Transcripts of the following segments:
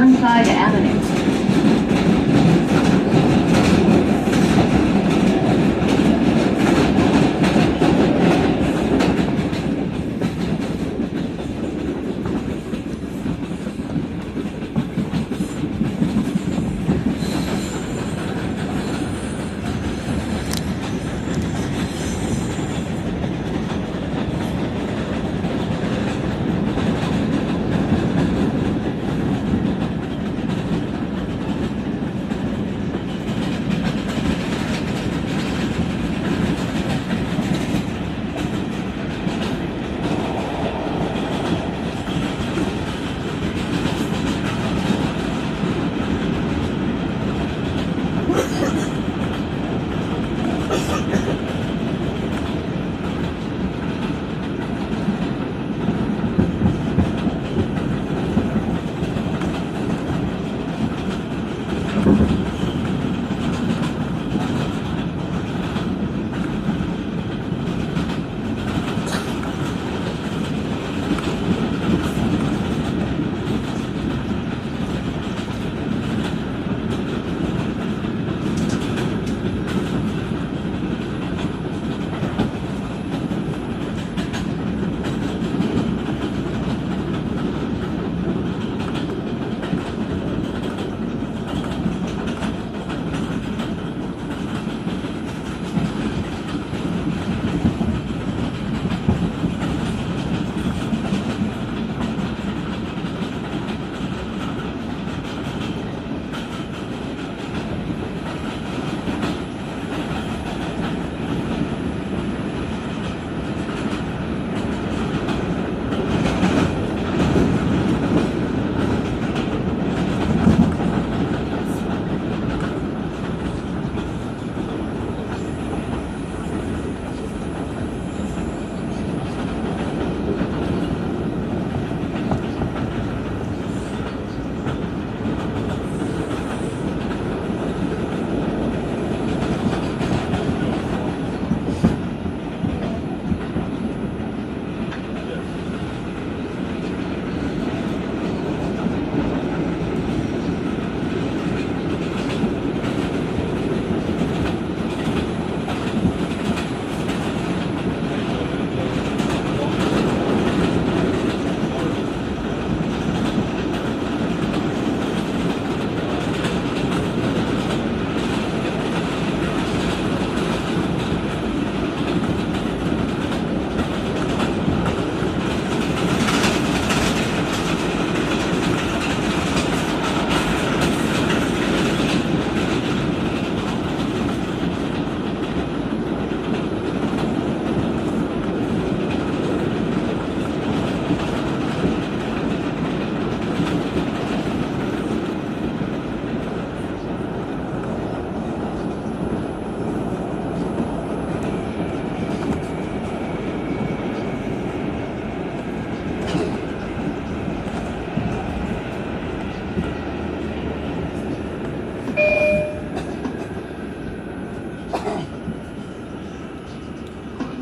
Burnside Avenue.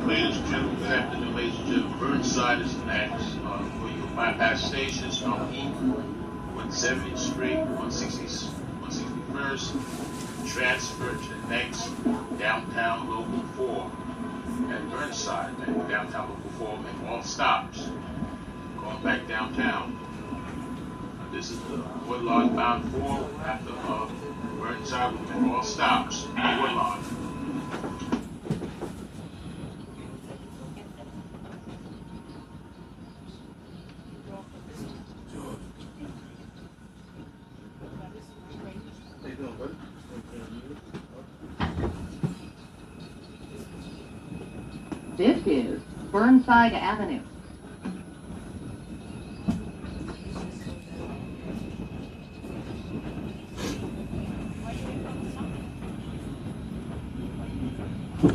Ladies and gentlemen, good afternoon, ladies and gentlemen. Burnside is next. For your bypass stations from East 170th Street, 161st, transfer to the next downtown local 4 at Burnside, and downtown local 4 make all stops. Going back downtown. This is the Woodlawn bound 4 after Burnside, we make all stops. Woodlawn. This is Burnside Avenue. You